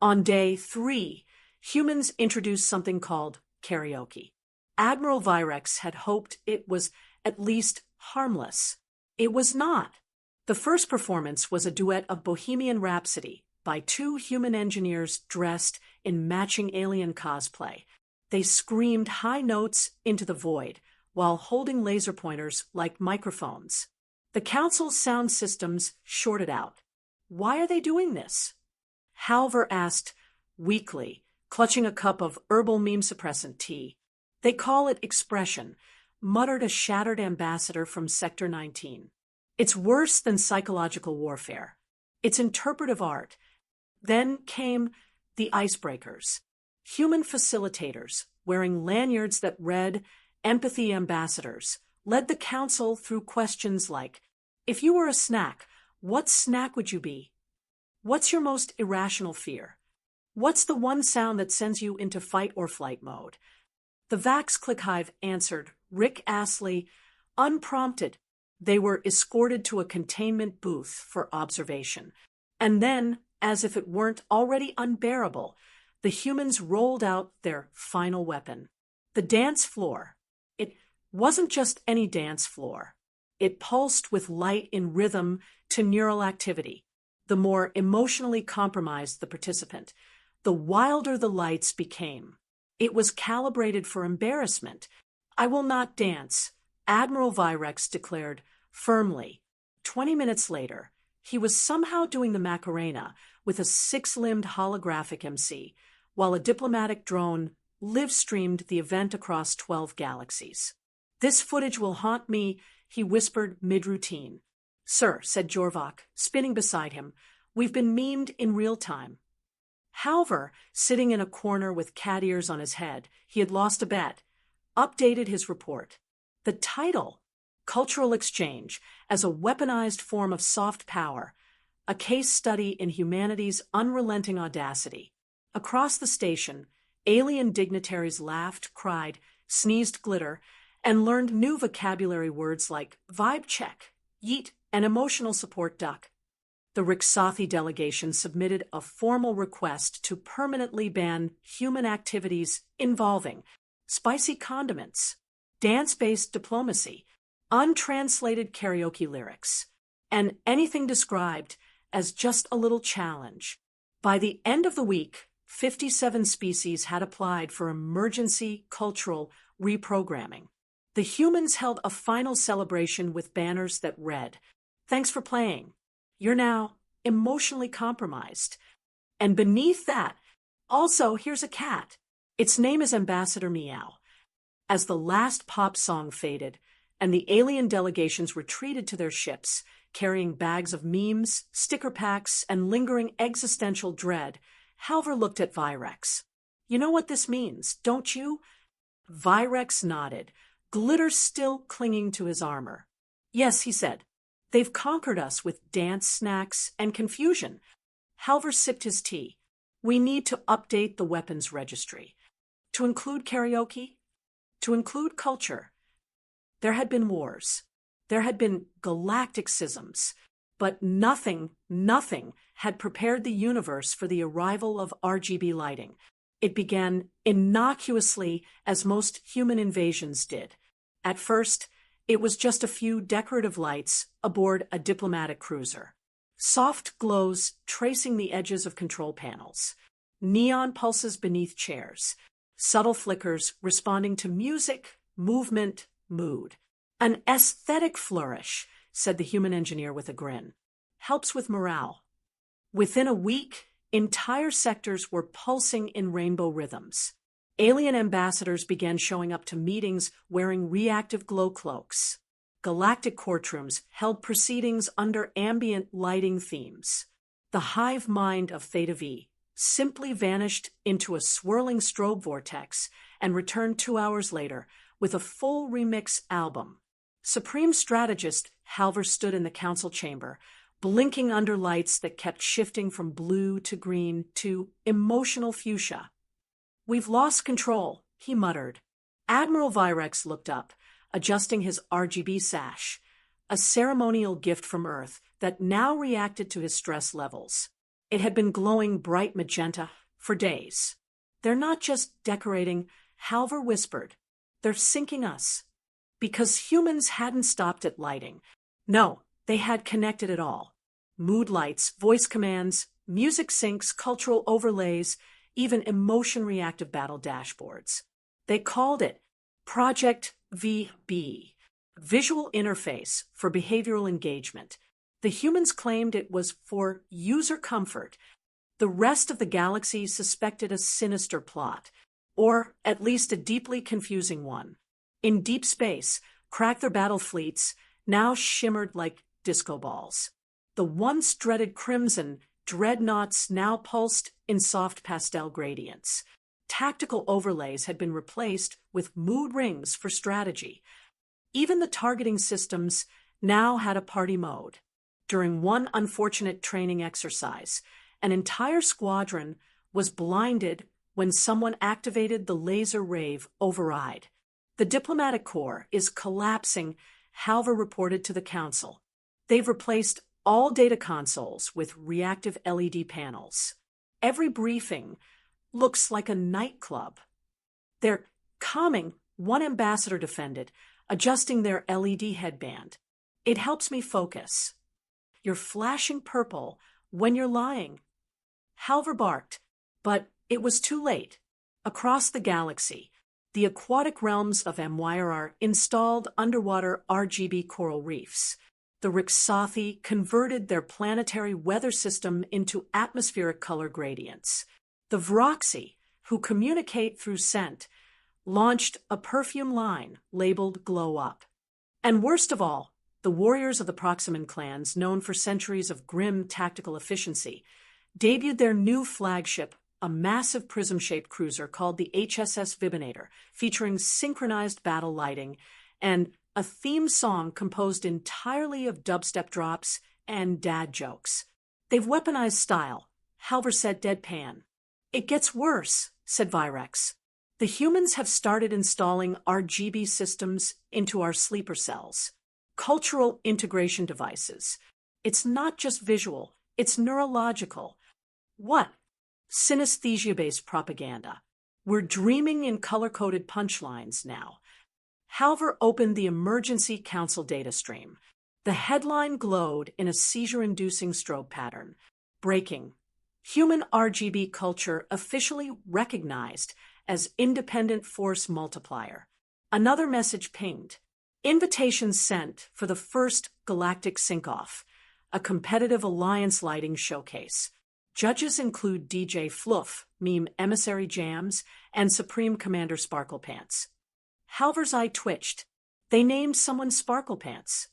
On day 3, humans introduced something called karaoke. Admiral Virex had hoped it was at least harmless. It was not. The first performance was a duet of Bohemian Rhapsody by 2 human engineers dressed in matching alien cosplay. They screamed high notes into the void while holding laser pointers like microphones. The council's sound systems shorted out. "Why are they doing this?" Halver asked weakly, clutching a cup of herbal meme suppressant tea. "They call it expression. muttered a shattered ambassador from Sector 19. It's worse than psychological warfare. It's interpretive art. Then came the icebreakers. Human facilitators, wearing lanyards that read Empathy Ambassadors, led the council through questions like, if you were a snack, what snack would you be? What's your most irrational fear? What's the one sound that sends you into fight or flight mode? The Vax ClickHive answered, Rick Astley, unprompted. They were escorted to a containment booth for observation. And then, as if it weren't already unbearable, the humans rolled out their final weapon. The dance floor. It wasn't just any dance floor. It pulsed with light in rhythm to neural activity. The more emotionally compromised the participant, the wilder the lights became. It was calibrated for embarrassment. I will not dance, Admiral Virex declared firmly. 20 minutes later, he was somehow doing the Macarena with a six-limbed holographic MC, while a diplomatic drone live-streamed the event across 12 galaxies. This footage will haunt me, he whispered mid-routine. Sir, said Jorvok, spinning beside him, we've been memed in real time. Halver, sitting in a corner with cat ears on his head, he had lost a bet, updated his report. The title, Cultural Exchange as a Weaponized Form of Soft Power, a case study in humanity's unrelenting audacity. Across the station, alien dignitaries laughed, cried, sneezed glitter, and learned new vocabulary words like vibe check, yeet, and emotional support duck. The Rixathi delegation submitted a formal request to permanently ban human activities involving spicy condiments, dance-based diplomacy, untranslated karaoke lyrics, and anything described as just a little challenge. By the end of the week, 57 species had applied for emergency cultural reprogramming. The humans held a final celebration with banners that read, Thanks for playing. You're now emotionally compromised. And beneath that, also, here's a cat. Its name is Ambassador Meow. As the last pop song faded and the alien delegations retreated to their ships, carrying bags of memes, sticker packs, and lingering existential dread, Halver looked at Virex. You know what this means, don't you? Virex nodded, glitter still clinging to his armor. Yes, he said. They've conquered us with dance snacks and confusion. Halver sipped his tea. We need to update the weapons registry. To include karaoke? To include culture. There had been wars. There had been galactic schisms. But nothing had prepared the universe for the arrival of RGB lighting. It began innocuously, as most human invasions did. At first, it was just a few decorative lights aboard a diplomatic cruiser. Soft glows tracing the edges of control panels. Neon pulses beneath chairs. Subtle flickers responding to music, movement, mood. An aesthetic flourish, said the human engineer with a grin. Helps with morale. Within a week, entire sectors were pulsing in rainbow rhythms. Alien ambassadors began showing up to meetings wearing reactive glow cloaks. Galactic courtrooms held proceedings under ambient lighting themes. The hive mind of Theta V simply vanished into a swirling strobe vortex and returned 2 hours later with a full remix album. Supreme strategist Halver stood in the council chamber, blinking under lights that kept shifting from blue to green to emotional fuchsia. We've lost control, he muttered. Admiral Virex looked up, adjusting his RGB sash, a ceremonial gift from Earth that now reacted to his stress levels. It had been glowing bright magenta for days. They're not just decorating, Halver whispered. They're syncing us. Because humans hadn't stopped at lighting. No, they had connected it all. Mood lights, voice commands, music syncs, cultural overlays, even emotion-reactive battle dashboards. They called it Project VB, Visual Interface for Behavioral Engagement. The humans claimed it was for user comfort. The rest of the galaxy suspected a sinister plot, or at least a deeply confusing one. In deep space, Cragther battle fleets now shimmered like disco balls. The once dreaded crimson dreadnoughts now pulsed in soft pastel gradients. Tactical overlays had been replaced with mood rings for strategy. Even the targeting systems now had a party mode. During one unfortunate training exercise, an entire squadron was blinded when someone activated the laser rave override. The diplomatic corps is collapsing, Halver reported to the council. They've replaced all data consoles with reactive LED panels. Every briefing looks like a nightclub. They're calming, one ambassador defended, adjusting their LED headband. It helps me focus. You're flashing purple when you're lying. Halver barked, but it was too late. Across the galaxy, the aquatic realms of Myr installed underwater RGB coral reefs. The Rixathi converted their planetary weather system into atmospheric color gradients. The Vroxy, who communicate through scent, launched a perfume line labeled Glow Up. And worst of all, the warriors of the Proximan clans, known for centuries of grim tactical efficiency, debuted their new flagship, a massive prism-shaped cruiser called the HSS Vibinator, featuring synchronized battle lighting and a theme song composed entirely of dubstep drops and dad jokes. They've weaponized style, Halver said deadpan. It gets worse, said Virex. The humans have started installing RGB systems into our sleeper cells. Cultural integration devices. It's not just visual, it's neurological. What? Synesthesia-based propaganda. We're dreaming in color-coded punchlines now. Halver opened the emergency council data stream. The headline glowed in a seizure-inducing strobe pattern. Breaking. Human RGB culture officially recognized as independent force multiplier. Another message pinged. Invitations sent for the first Galactic Sync-Off, a competitive alliance lighting showcase. Judges include DJ Fluff, meme Emissary Jams, and Supreme Commander Sparklepants. Halver's eye twitched. They named someone Sparklepants.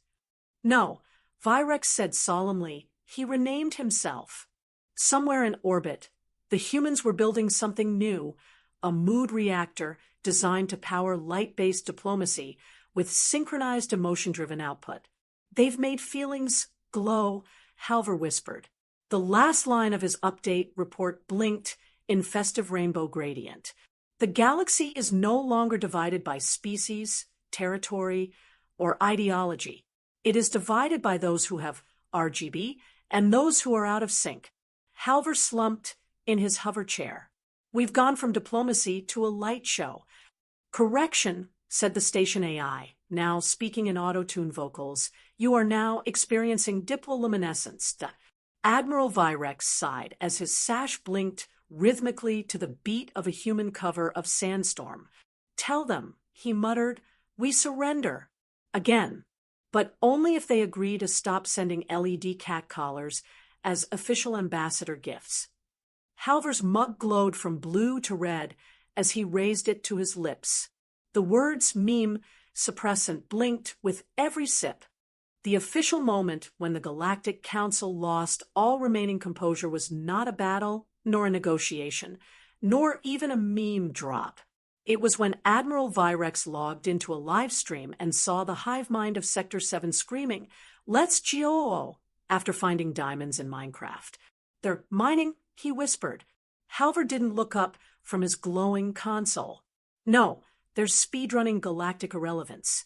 No, Virex said solemnly, he renamed himself. Somewhere in orbit, the humans were building something new, a mood reactor designed to power light-based diplomacy with synchronized emotion-driven output. They've made feelings glow, Halver whispered. The last line of his update report blinked in festive rainbow gradient. The galaxy is no longer divided by species, territory, or ideology. It is divided by those who have RGB and those who are out of sync. Halver slumped in his hover chair. We've gone from diplomacy to a light show. Correction, said the station AI, now speaking in auto-tune vocals. You are now experiencing diploluminescence. Admiral Virex sighed as his sash blinked rhythmically to the beat of a human cover of Sandstorm. Tell them, he muttered, we surrender. Again, but only if they agree to stop sending LED cat collars as official ambassador gifts. Halver's mug glowed from blue to red as he raised it to his lips. The words meme suppressant blinked with every sip. The official moment when the Galactic Council lost all remaining composure was not a battle, nor a negotiation, nor even a meme drop. It was when Admiral Virex logged into a live stream and saw the hive mind of Sector 7 screaming, "Let's Geo!" after finding diamonds in Minecraft. They're mining, he whispered. Halver didn't look up from his glowing console. No, there's speedrunning galactic irrelevance.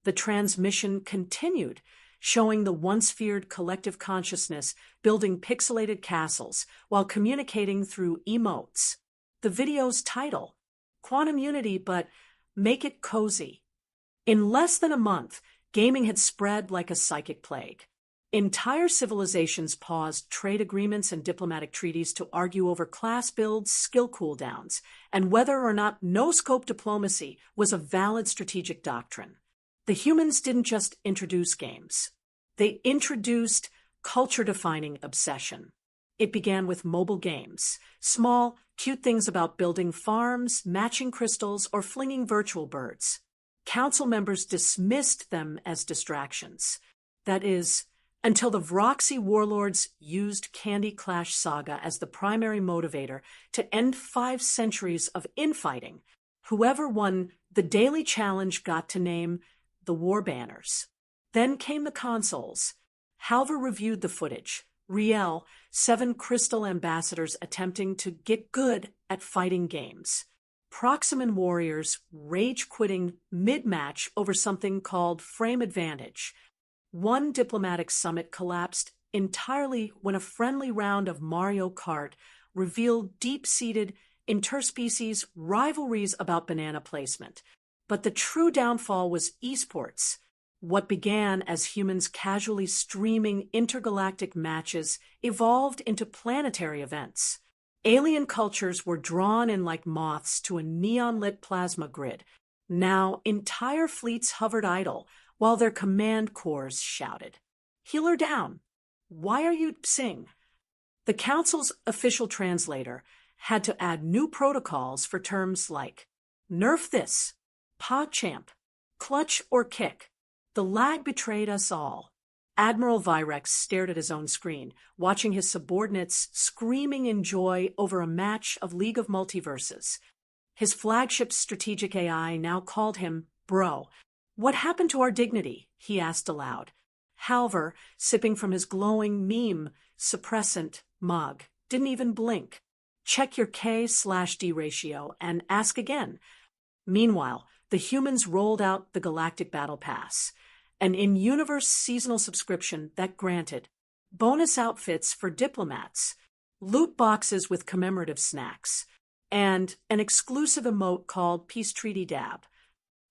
The transmission continued, showing the once-feared collective consciousness building pixelated castles while communicating through emotes. The video's title, Quantum Unity, but make it cozy. In less than a month, gaming had spread like a psychic plague. Entire civilizations paused trade agreements and diplomatic treaties to argue over class builds, skill cooldowns, and whether or not no-scope diplomacy was a valid strategic doctrine. The humans didn't just introduce games. They introduced culture-defining obsession. It began with mobile games, small, cute things about building farms, matching crystals, or flinging virtual birds. council members dismissed them as distractions. That is, until the Vroxy warlords used Candy Clash Saga as the primary motivator to end 5 centuries of infighting. Whoever won the daily challenge got to name the war banners. Then came the consoles. Halver reviewed the footage. Riel, 7 crystal ambassadors attempting to get good at fighting games. Proximan warriors rage-quitting mid-match over something called frame advantage. One diplomatic summit collapsed entirely when a friendly round of Mario Kart revealed deep-seated interspecies rivalries about banana placement. But the true downfall was esports. What began as humans casually streaming intergalactic matches evolved into planetary events. Alien cultures were drawn in like moths to a neon-lit plasma grid. Now, entire fleets hovered idle, while their command corps shouted, "Healer down! Why are you sing?" The Council's official translator had to add new protocols for terms like nerf this, PogChamp, clutch or kick. The lag betrayed us all. Admiral Virex stared at his own screen, watching his subordinates screaming in joy over a match of League of Multiverses. His flagship strategic AI now called him Bro. "What happened to our dignity?" he asked aloud. Halver, sipping from his glowing meme suppressant mug, didn't even blink. Check your K/D ratio and ask again. Meanwhile, the humans rolled out the Galactic Battle Pass, an in-universe seasonal subscription that granted bonus outfits for diplomats, loot boxes with commemorative snacks, and an exclusive emote called Peace Treaty Dab.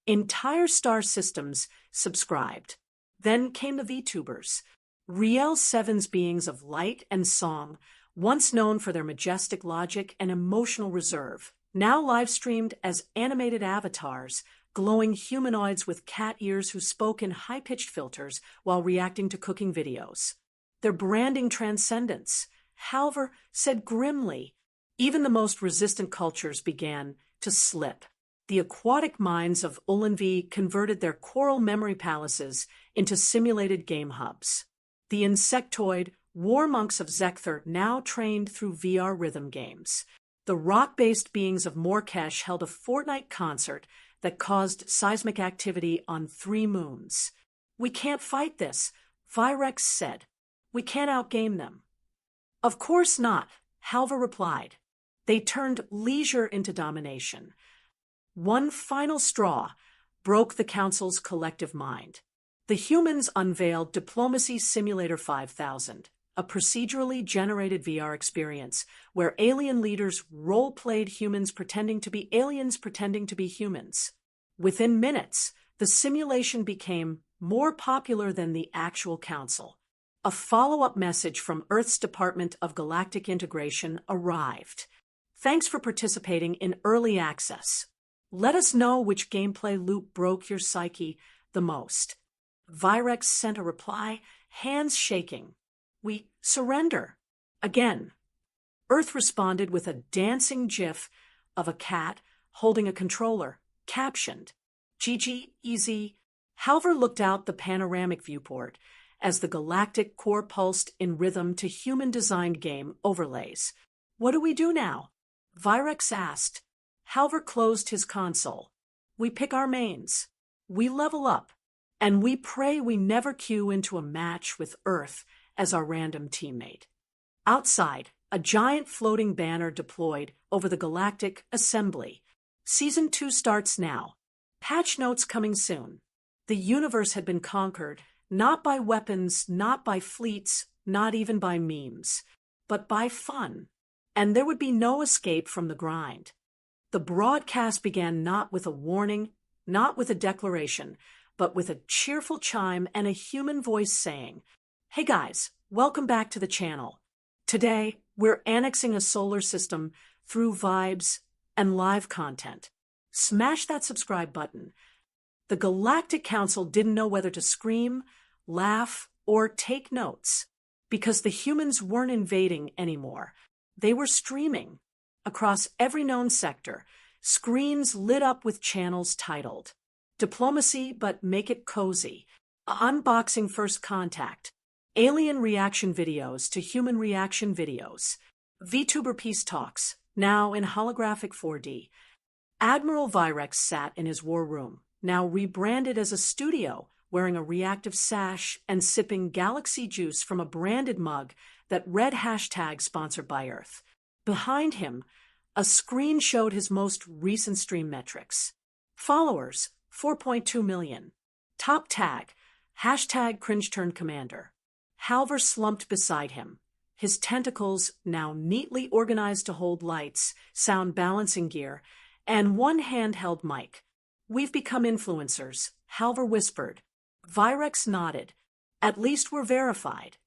Entire star systems subscribed. Then came the VTubers, Riel 7's beings of light and song, once known for their majestic logic and emotional reserve, now live-streamed as animated avatars, glowing humanoids with cat ears who spoke in high-pitched filters while reacting to cooking videos. Their branding transcendence, Halver said grimly. Even the most resistant cultures began to slip. The aquatic minds of Ulanvi converted their coral memory palaces into simulated game hubs. The insectoid war monks of Zekther now trained through VR rhythm games. The rock-based beings of Morkesh held a Fortnite concert that caused seismic activity on 3 moons. "We can't fight this," Virex said. "We can't outgame them." "Of course not," Halver replied. They turned leisure into domination. One final straw broke the Council's collective mind. The humans unveiled Diplomacy Simulator 5000, a procedurally generated VR experience where alien leaders role-played humans pretending to be aliens pretending to be humans. Within minutes, the simulation became more popular than the actual Council. A follow-up message from Earth's Department of Galactic Integration arrived. "Thanks for participating in early access. Let us know which gameplay loop broke your psyche the most." Virex sent a reply, hands shaking. "We surrender." Again. Earth responded with a dancing gif of a cat holding a controller, captioned, "GG easy." Halver looked out the panoramic viewport as the galactic core pulsed in rhythm to human-designed game overlays. "What do we do now?" Virex asked. Halver closed his console. "We pick our mains. We level up. And we pray we never queue into a match with Earth as our random teammate." Outside, a giant floating banner deployed over the Galactic Assembly. Season 2 starts now. Patch notes coming soon. The universe had been conquered, not by weapons, not by fleets, not even by memes, but by fun. And there would be no escape from the grind. The broadcast began not with a warning, not with a declaration, but with a cheerful chime and a human voice saying, "Hey guys, welcome back to the channel. Today, we're annexing a solar system through vibes and live content. Smash that subscribe button." The Galactic Council didn't know whether to scream, laugh, or take notes, because the humans weren't invading anymore. They were streaming. Across every known sector, screens lit up with channels titled Diplomacy, but make it cozy. Unboxing first contact. Alien reaction videos to human reaction videos. VTuber peace talks, now in holographic 4D. Admiral Virex sat in his war room, now rebranded as a studio, wearing a reactive sash and sipping galaxy juice from a branded mug that read hashtag sponsored by Earth. Behind him, a screen showed his most recent stream metrics. Followers, 4.2 million. Top tag, hashtag cringe-turned-commander. Halver slumped beside him, his tentacles now neatly organized to hold lights, sound balancing gear, and one handheld mic. We've become influencers, Halver whispered. Virex nodded. At least we're verified.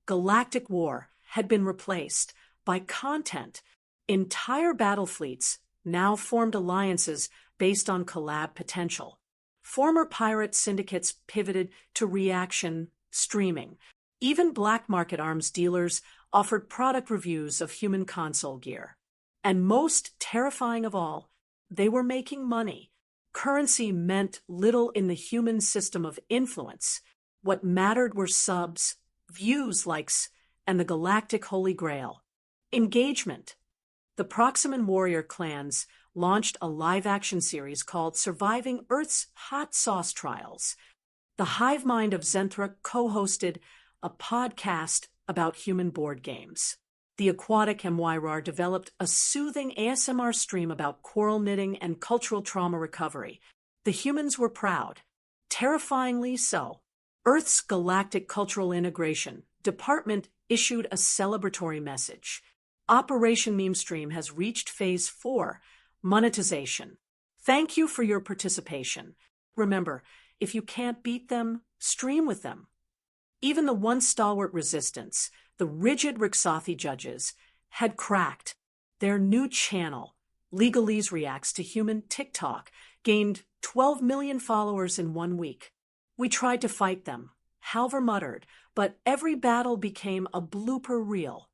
Galactic war had been replaced by content. Entire battle fleets now formed alliances based on collab potential. Former pirate syndicates pivoted to reaction streaming. Even black market arms dealers offered product reviews of human console gear. And most terrifying of all, they were making money. Currency meant little in the human system of influence. What mattered were subs, views, likes, and the galactic holy grail. Engagement. The Proximan warrior clans launched a live-action series called Surviving Earth's Hot Sauce Trials. The hive mind of Zenthra co-hosted a podcast about human board games. The aquatic MYRAR developed a soothing ASMR stream about coral knitting and cultural trauma recovery. The humans were proud, terrifyingly so. Earth's Galactic Cultural Integration Department issued a celebratory message. Operation Meme Stream has reached Phase 4, monetization. Thank you for your participation. Remember, if you can't beat them, stream with them. Even the once stalwart resistance, the rigid Rixathi judges, had cracked. Their new channel, Legalese Reacts to Human TikTok, gained 12 million followers in 1 week. We tried to fight them, Halver muttered, but every battle became a blooper reel.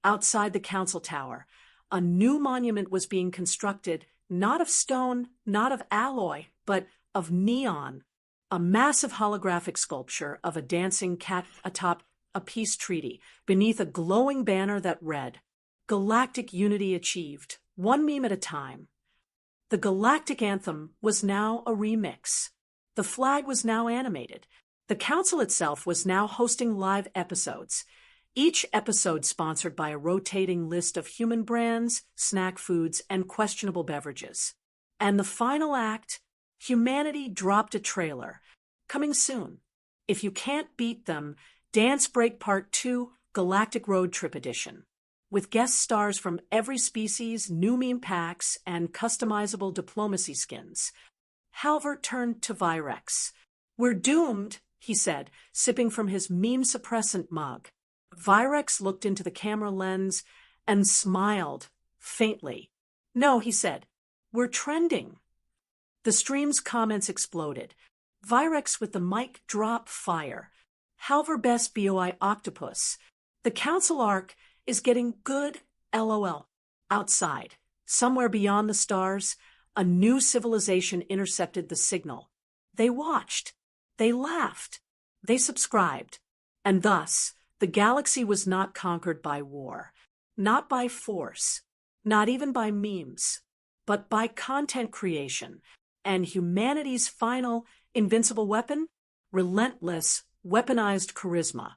Outside the council tower, a new monument was being constructed, not of stone, not of alloy, but of neon. A massive holographic sculpture of a dancing cat atop a peace treaty, beneath a glowing banner that read, Galactic Unity Achieved, one meme at a time. The Galactic Anthem was now a remix. The flag was now animated. The council itself was now hosting live episodes. Each episode sponsored by a rotating list of human brands, snack foods, and questionable beverages. And the final act, humanity dropped a trailer. Coming soon. If you can't beat them, Dance Break Part 2, Galactic Road Trip Edition. With guest stars from every species, new meme packs, and customizable diplomacy skins. Halver turned to Virex. We're doomed, he said, sipping from his meme suppressant mug. Virex looked into the camera lens and smiled, faintly. No, he said, we're trending. The stream's comments exploded. Virex with the mic drop fire. Halver best BOI octopus. The council arc is getting good, LOL. Outside, somewhere beyond the stars, a new civilization intercepted the signal. They watched. They laughed. They subscribed. And thus, the galaxy was not conquered by war, not by force, not even by memes, but by content creation, and humanity's final invincible weapon? Relentless, weaponized charisma.